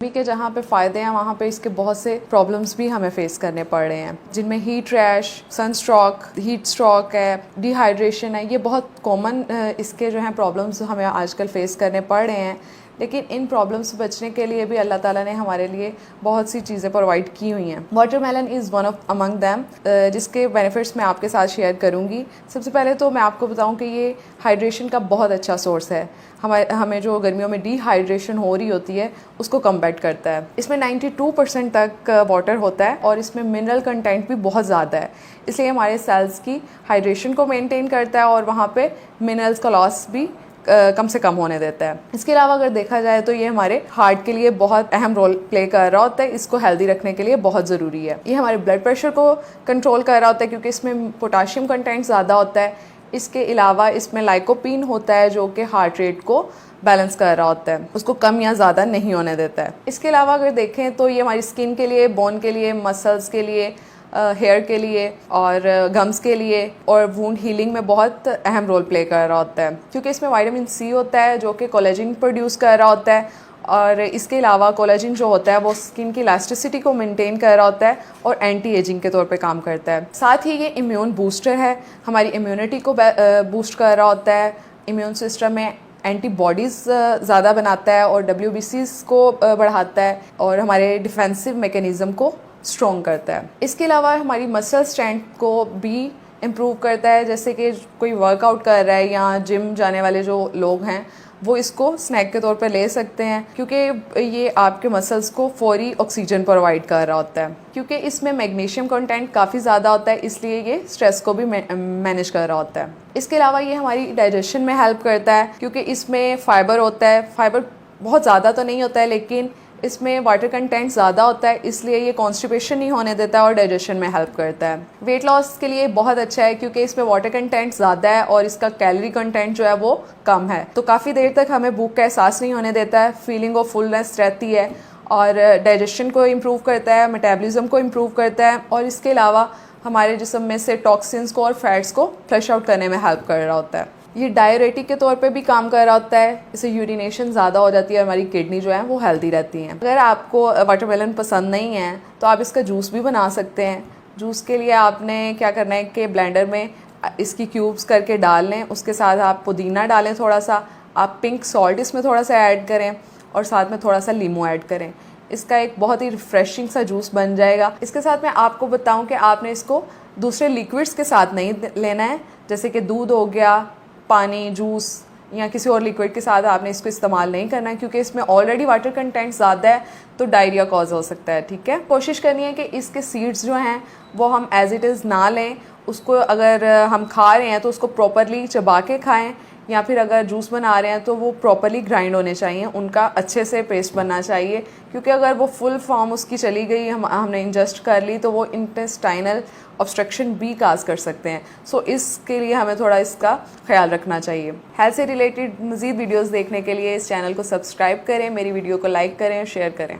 गर्मी के जहाँ पे फ़ायदे हैं वहाँ पे इसके बहुत से प्रॉब्लम्स भी हमें फेस करने पड़ रहे हैं, जिनमें heat rash, sunstroke, heat stroke है, डिहाइड्रेशन है। ये बहुत कॉमन इसके जो हैं प्रॉब्लम्स हमें आजकल फेस करने पड़ रहे हैं। लेकिन इन प्रॉब्लम्स से बचने के लिए भी अल्लाह ताला ने हमारे लिए बहुत सी चीज़ें प्रोवाइड की हुई हैं। Watermelon is one of among them, जिसके बेनिफिट्स मैं आपके साथ शेयर करूँगी। सबसे पहले तो मैं आपको बताऊँ कि ये हाइड्रेशन का बहुत अच्छा सोर्स है। हमें जो गर्मियों में डिहाइड्रेशन हो रही होती है उसको कम्बैट करता है। इसमें 92% तक वाटर होता है और इसमें मिनरल कंटेंट भी बहुत ज़्यादा है, इसलिए हमारे सेल्स की हाइड्रेशन को मेंटेन करता है और वहाँ पे मिनरल्स का लॉस भी कम से कम होने देता है। इसके अलावा अगर देखा जाए तो ये हमारे हार्ट के लिए बहुत अहम रोल प्ले कर रहा होता है। इसको हेल्दी रखने के लिए बहुत ज़रूरी है। ये हमारे ब्लड प्रेशर को कंट्रोल कर रहा होता है क्योंकि इसमें पोटाशियम कंटेंट ज़्यादा होता है। इसके अलावा इसमें लाइकोपीन होता है जो कि हार्ट रेट को बैलेंस कर रहा होता है, उसको कम या ज़्यादा नहीं होने देता है। इसके अलावा अगर देखें तो ये हमारी स्किन के लिए, बोन के लिए, मसल्स के लिए, हेयर के लिए और गम्स के लिए और वुंड हीलिंग में बहुत अहम रोल प्ले कर रहा होता है, क्योंकि इसमें विटामिन सी होता है जो कि कोलेजन प्रोड्यूस कर रहा होता है। और इसके अलावा कोलेजन जो होता है वो स्किन की इलास्टिसिटी को मेंटेन कर रहा होता है और एंटी एजिंग के तौर पे काम करता है। साथ ही ये इम्यून बूस्टर है, हमारी इम्यूनिटी को बूस्ट कर रहा होता है, इम्यून सिस्टम में एंटीबॉडीज़ ज़्यादा बनाता है और WBCs को बढ़ाता है और हमारे डिफेंसिव मैकेनिज़्म को स्ट्रॉन्ग करता है। इसके अलावा हमारी मसल स्ट्रेंथ को भी इम्प्रूव करता है। जैसे कि कोई वर्कआउट कर रहा है या जिम जाने वाले जो लोग हैं वो इसको स्नैक के तौर पे ले सकते हैं, क्योंकि ये आपके मसल्स को फौरी ऑक्सीजन प्रोवाइड कर रहा होता है। क्योंकि इसमें मैग्नीशियम कंटेंट काफ़ी ज़्यादा होता है, इसलिए ये स्ट्रेस को भी मैनेज कर रहा होता है। इसके अलावा ये हमारी डाइजेशन में हेल्प करता है, क्योंकि इसमें फ़ाइबर होता है। फ़ाइबर बहुत ज़्यादा तो नहीं होता है लेकिन इसमें वाटर कंटेंट ज़्यादा होता है, इसलिए ये कॉन्स्टिपेशन नहीं होने देता और डाइजेशन में हेल्प करता है। वेट लॉस के लिए बहुत अच्छा है क्योंकि इसमें वाटर कंटेंट ज़्यादा है और इसका कैलोरी कंटेंट जो है वो कम है, तो काफ़ी देर तक हमें भूख का एहसास नहीं होने देता है, फीलिंग ऑफ फुलनेस रहती है और डाइजेशन को इम्प्रूव करता है, मेटाबॉलिज्म को इम्प्रूव करता है और इसके अलावा हमारे जिस्म में से टॉक्सिन्स को और फैट्स को फ्लश आउट करने में हेल्प कर रहा होता है। ये डायरेटिक के तौर पे भी काम कर रहा होता है, इससे यूरिनेशन ज़्यादा हो जाती है और हमारी किडनी जो है वो हेल्दी रहती हैं। अगर आपको वाटरमेलन पसंद नहीं है तो आप इसका जूस भी बना सकते हैं। जूस के लिए आपने क्या करना है कि ब्लेंडर में इसकी क्यूब्स करके डाल लें, उसके साथ आप पुदीना डालें, थोड़ा सा आप पिंक सॉल्ट इसमें थोड़ा सा ऐड करें और साथ में थोड़ा सा लीमू ऐड करें। इसका एक बहुत ही रिफ्रेशिंग सा जूस बन जाएगा। इसके साथ मैं आपको बताऊँ कि आपने इसको दूसरे लिक्विड्स के साथ नहीं लेना है, जैसे कि दूध हो गया, पानी, जूस या किसी और लिक्विड के साथ आपने इसको इस्तेमाल नहीं करना है, क्योंकि इसमें ऑलरेडी वाटर कंटेंट ज़्यादा है तो डायरिया कॉज हो सकता है। ठीक है, कोशिश करनी है कि इसके सीड्स जो हैं वो हम एज इट इज़ ना लें, उसको अगर हम खा रहे हैं तो उसको प्रॉपरली चबा के खाएँ, या फिर अगर जूस बना रहे हैं तो वो प्रॉपरली ग्राइंड होने चाहिए, उनका अच्छे से पेस्ट बनना चाहिए, क्योंकि अगर वो फुल फॉर्म उसकी चली गई, हमने इंजेस्ट कर ली तो वो इंटेस्टाइनल ऑब्स्ट्रक्शन भी काज कर सकते हैं। सो इसके लिए हमें थोड़ा इसका ख्याल रखना चाहिए। हेल्थ से रिलेटेड मज़ीद वीडियोज़ देखने के लिए इस चैनल को सब्सक्राइब करें, मेरी वीडियो को लाइक करें और शेयर करें।